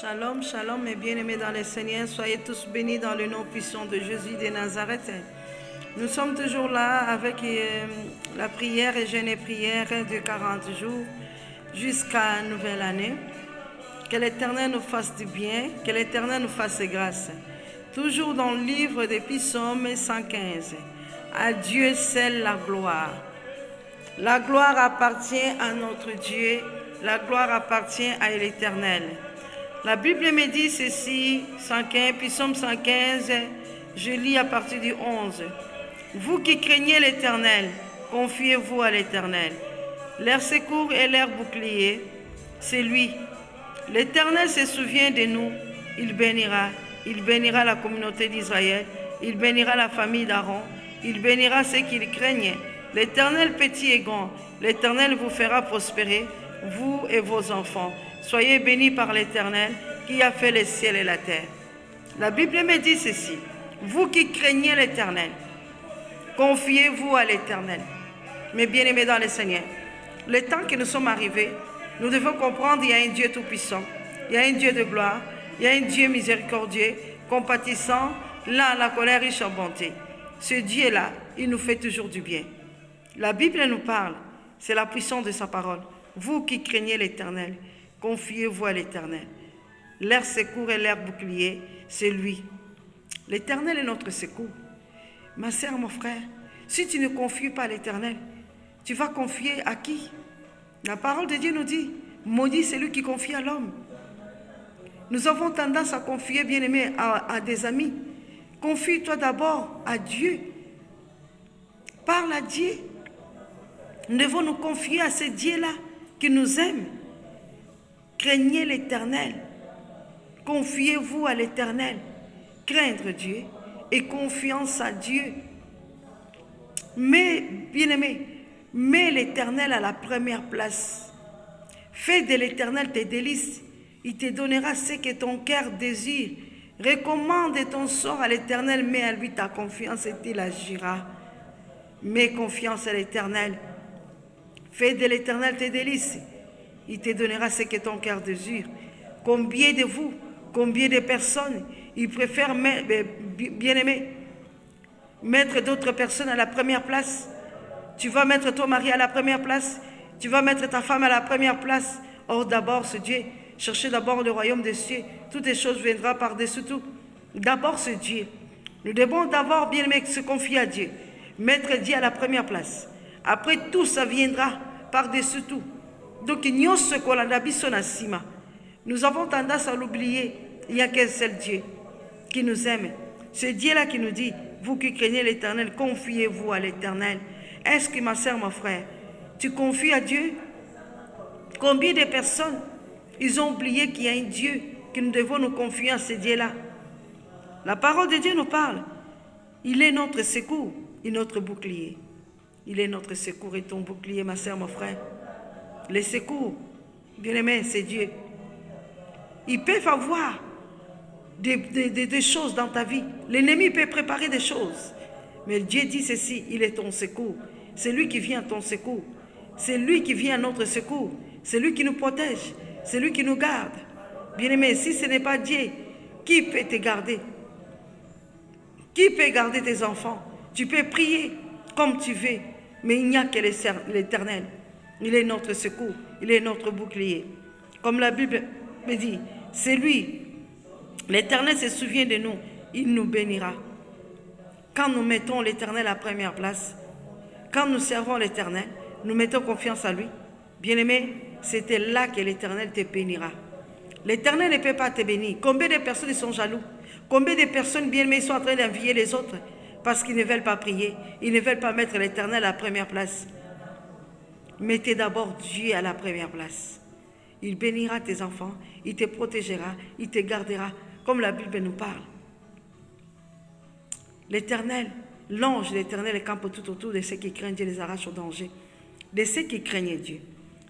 Shalom, shalom, mes bien-aimés dans le Seigneur, soyez tous bénis dans le nom puissant de Jésus de Nazareth. Nous sommes toujours là avec la prière et jeûne et prière de 40 jours jusqu'à nouvelle année. Que l'Éternel nous fasse du bien, que l'Éternel nous fasse grâce. Toujours dans le livre des Psaumes 115. À Dieu seul la gloire. La gloire appartient à notre Dieu, la gloire appartient à l'Éternel. La Bible me dit ceci, 115, Psaume 115, je lis à partir du 11. Vous qui craignez l'Éternel, confiez-vous à l'Éternel. Leur secours et leur bouclier, c'est lui. L'Éternel se souvient de nous, il bénira la communauté d'Israël, il bénira la famille d'Aaron, il bénira ceux qui le craignent. L'Éternel petit et grand, l'Éternel vous fera prospérer, vous et vos enfants. Soyez bénis par l'Éternel qui a fait les ciels et la terre. La Bible me dit ceci, vous qui craignez l'Éternel, confiez-vous à l'Éternel. Mes bien-aimés dans le Seigneur, le temps que nous sommes arrivés, nous devons comprendre qu'il y a un Dieu tout-puissant, il y a un Dieu de gloire, il y a un Dieu miséricordieux, compatissant, lent à la colère, riche en bonté. Ce Dieu-là, il nous fait toujours du bien. La Bible nous parle, c'est la puissance de sa parole. Vous qui craignez l'Éternel, confiez-vous à l'Éternel. Leur secours et leur bouclier, c'est lui. L'Éternel est notre secours. Ma sœur, mon frère, si tu ne confies pas à l'Éternel, tu vas confier à qui? La parole de Dieu nous dit, maudit celui qui confie à l'homme. Nous avons tendance à confier, bien-aimés, à des amis. Confie-toi d'abord à Dieu. Parle à Dieu. Nous devons nous confier à ce Dieu-là qui nous aime. Craignez l'Éternel. Confiez-vous à l'Éternel. Craindre Dieu et confiance à Dieu. Mais, bien-aimé, mets l'Éternel à la première place. Fais de l'Éternel tes délices. Il te donnera ce que ton cœur désire. Recommande ton sort à l'Éternel, mets à lui ta confiance et il agira. Mets confiance à l'Éternel. Fais de l'Éternel tes délices. Il te donnera ce que ton cœur désire. Combien de vous, combien de personnes, ils préfèrent, bien-aimés, mettre d'autres personnes à la première place. Tu vas mettre ton mari à la première place. Tu vas mettre ta femme à la première place. Or d'abord ce Dieu, cherchez d'abord le royaume des cieux. Toutes les choses viendront par-dessus tout. D'abord ce Dieu. Nous devons d'abord, bien-aimés, se confier à Dieu. Mettre Dieu à la première place. Après tout, ça viendra par-dessus tout. Donc, nous avons tendance à l'oublier. Il n'y a qu'un seul Dieu qui nous aime. Ce Dieu-là qui nous dit, vous qui craignez l'Éternel, confiez-vous à l'Éternel. Est-ce que ma soeur, mon frère, tu confies à Dieu? Combien de personnes, ils ont oublié qu'il y a un Dieu, que nous devons nous confier à ce Dieu-là? La parole de Dieu nous parle. Il est notre secours et notre bouclier. Il est notre secours et ton bouclier, ma soeur, mon frère. Les secours, bien-aimé, c'est Dieu. Ils peuvent avoir des choses dans ta vie. L'ennemi peut préparer des choses. Mais Dieu dit ceci, il est ton secours. C'est lui qui vient à ton secours. C'est lui qui vient à notre secours. C'est lui qui nous protège. C'est lui qui nous garde. Bien-aimé, si ce n'est pas Dieu, qui peut te garder? Qui peut garder tes enfants? Tu peux prier comme tu veux, mais il n'y a que l'Éternel. Il est notre secours, il est notre bouclier. Comme la Bible me dit, c'est lui. L'Éternel se souvient de nous, il nous bénira. Quand nous mettons l'Éternel à la première place, quand nous servons l'Éternel, nous mettons confiance à lui. Bien-aimé, c'était là que l'Éternel te bénira. L'Éternel ne peut pas te bénir. Combien de personnes sont jaloux? Combien de personnes, bien-aimés, sont en train d'envier les autres parce qu'ils ne veulent pas prier, ils ne veulent pas mettre l'Éternel à la première place. Mettez d'abord Dieu à la première place. Il bénira tes enfants, il te protégera, il te gardera, comme la Bible nous parle. L'Éternel, l'ange de l'Éternel campe tout autour de ceux qui craignent Dieu, les arrache au danger. De ceux qui craignent Dieu.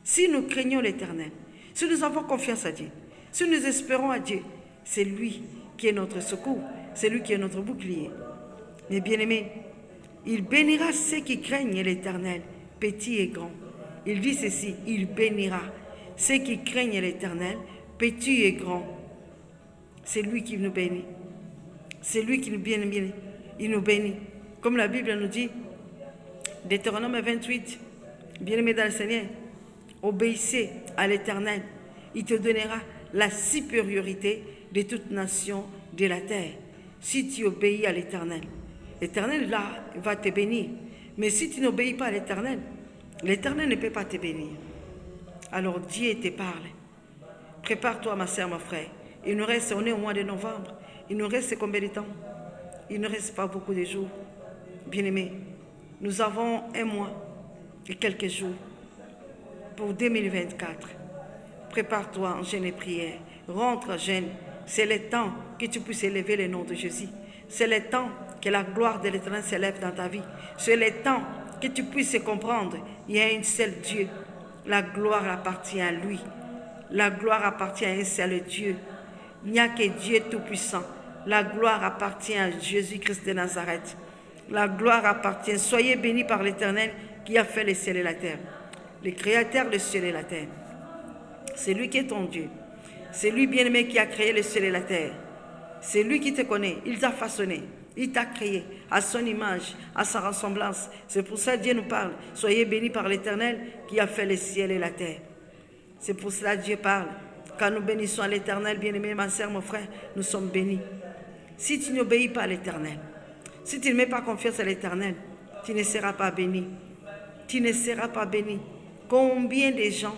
Si nous craignons l'Éternel, si nous avons confiance à Dieu, si nous espérons à Dieu, c'est lui qui est notre secours, c'est lui qui est notre bouclier. Mais bien-aimés, il bénira ceux qui craignent l'Éternel, petits et grands. Il dit ceci, il bénira ceux qui craignent l'Éternel, petits et grands. c'est lui qui nous bénit. C'est lui qui nous bénit. Il nous bénit. Comme la Bible nous dit, Deutéronome 28, bien-aimés dans le Seigneur, obéissez à l'Éternel. Il te donnera la supériorité de toute nation de la terre. Si tu obéis à l'Éternel, l'Éternel là va te bénir. Mais si tu n'obéis pas à l'Éternel, l'Éternel ne peut pas te bénir. Alors Dieu te parle. Prépare-toi, ma soeur, mon frère. Il nous reste, on est au mois de novembre. Il nous reste combien de temps? Il ne reste pas beaucoup de jours. Bien-aimés, nous avons un mois et quelques jours pour 2024. Prépare-toi en jeûne et prière. Rentre en jeûne. C'est le temps que tu puisses élever le nom de Jésus. C'est le temps que la gloire de l'Éternel s'élève dans ta vie. C'est le temps que tu puisses comprendre. Il y a un seul Dieu. La gloire appartient à lui. La gloire appartient à un seul Dieu. Il n'y a que Dieu Tout-Puissant. La gloire appartient à Jésus-Christ de Nazareth. La gloire appartient. Soyez bénis par l'Éternel qui a fait le ciel et la terre. Le Créateur du ciel et la terre. C'est lui qui est ton Dieu. C'est lui, bien-aimé, qui a créé le ciel et la terre. C'est lui qui te connaît. Il t'a façonné. Il t'a créé à son image, à sa ressemblance. C'est pour ça que Dieu nous parle. Soyez bénis par l'Éternel qui a fait le ciel et la terre. C'est pour cela que Dieu parle. Quand nous bénissons à l'Éternel, bien-aimé, ma soeur, mon frère, nous sommes bénis. Si tu n'obéis pas à l'Éternel, si tu ne mets pas confiance à l'Éternel, tu ne seras pas béni. Tu ne seras pas béni. Combien de gens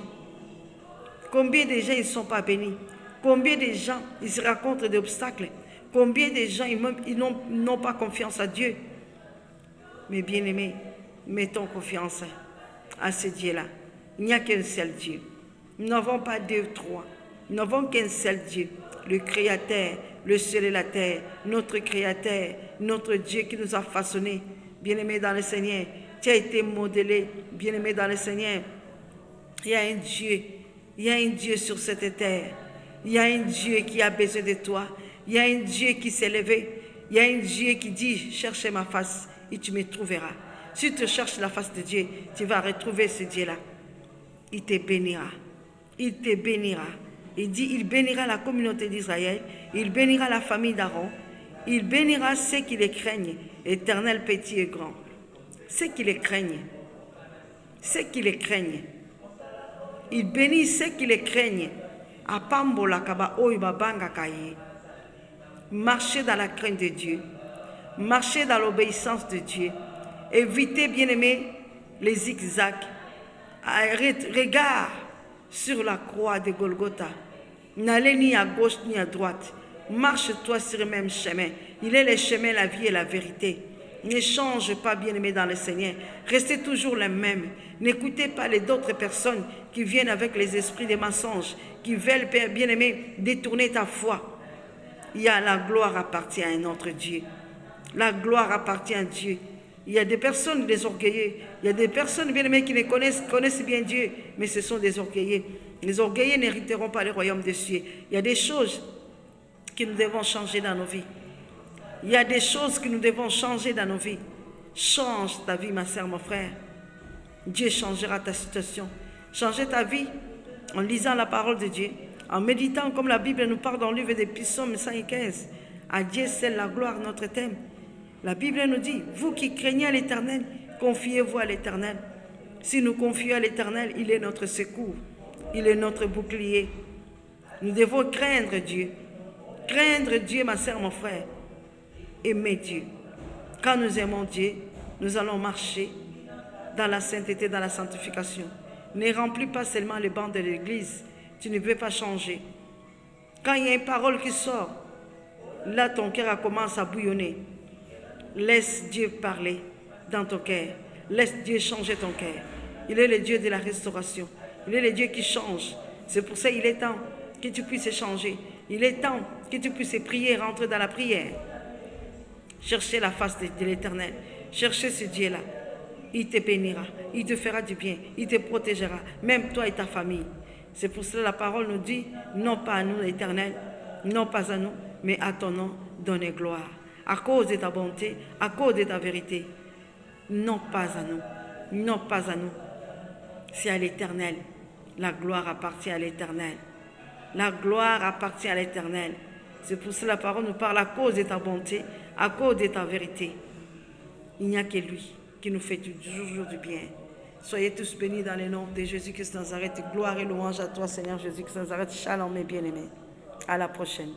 ils ne sont pas bénis? Combien de gens ils se rencontrent d'obstacles? Combien de gens ils n'ont pas confiance à Dieu? Mais bien-aimés, mettons confiance à ce Dieu-là. Il n'y a qu'un seul Dieu. Nous n'avons pas deux, trois. Nous n'avons qu'un seul Dieu, le Créateur, le ciel et la terre, notre Créateur, notre Dieu qui nous a façonnés. Bien-aimés dans le Seigneur, tu as été modelé, bien-aimé dans le Seigneur. Il y a un Dieu sur cette terre. Il y a un Dieu qui a besoin de toi. Il y a un Dieu qui s'est levé. Il y a un Dieu qui dit, cherchez ma face et tu me trouveras. Si tu cherches la face de Dieu, tu vas retrouver ce Dieu-là. Il te bénira. Il te bénira. Il dit, il bénira la communauté d'Israël. Il bénira la famille d'Aaron. Il bénira ceux qui les craignent, éternel, petit et grand. Ceux qui les craignent. Ceux qui les craignent. Il bénit ceux qui les craignent. Marchez dans la crainte de Dieu. Marchez dans l'obéissance de Dieu. Évitez, bien-aimés, les zigzags. Regarde sur la croix de Golgotha. N'allez ni à gauche ni à droite. Marche-toi sur le même chemin. Il est le chemin, la vie et la vérité. Ne change pas, bien-aimés dans le Seigneur. Restez toujours les mêmes. N'écoutez pas les d'autres personnes qui viennent avec les esprits des mensonges, qui veulent, bien-aimés, détourner ta foi. Il y a la gloire appartient à notre Dieu. La gloire appartient à Dieu. Il y a des personnes des orgueilleux. Il y a des personnes, bien-aimées, qui connaissent bien Dieu, mais ce sont des orgueilleux. Les orgueilleux n'hériteront pas le royaume des cieux. Il y a des choses que nous devons changer dans nos vies. Il y a des choses que nous devons changer dans nos vies. Change ta vie, ma soeur, mon frère. Dieu changera ta situation. Changez ta vie en lisant la parole de Dieu, en méditant comme la Bible nous parle dans le livre des Psaumes 115. À Dieu seul la gloire, notre thème. La Bible nous dit, vous qui craignez à l'Éternel, confiez-vous à l'Éternel. Si nous confions à l'Éternel, il est notre secours. Il est notre bouclier. Nous devons craindre Dieu. Craindre Dieu, ma soeur, mon frère. Aimer Dieu. Quand nous aimons Dieu, nous allons marcher dans la sainteté, dans la sanctification. Ne remplis pas seulement les bancs de l'église. Tu ne peux pas changer. Quand il y a une parole qui sort, là ton cœur commence à bouillonner. Laisse Dieu parler dans ton cœur. Laisse Dieu changer ton cœur. Il est le Dieu de la restauration. Il est le Dieu qui change. C'est pour ça qu'il est temps que tu puisses changer. Il est temps que tu puisses prier, rentrer dans la prière. Cherchez la face de l'Éternel. Cherchez ce Dieu-là. Il te bénira. Il te fera du bien. Il te protégera. Même toi et ta famille. C'est pour cela que la parole nous dit, non pas à nous, l'Éternel, non pas à nous, mais à ton nom, donner gloire. À cause de ta bonté, à cause de ta vérité. Non pas à nous. Non pas à nous. C'est à l'Éternel. La gloire appartient à l'Éternel. La gloire appartient à l'Éternel. C'est pour cela la parole nous parle à cause de ta bonté, à cause de ta vérité. Il n'y a que lui qui nous fait toujours du bien. Soyez tous bénis dans le nom de Jésus-Christ de Nazareth. Gloire et louange à toi, Seigneur Jésus-Christ de Nazareth. Shalom, mes bien-aimés. À la prochaine.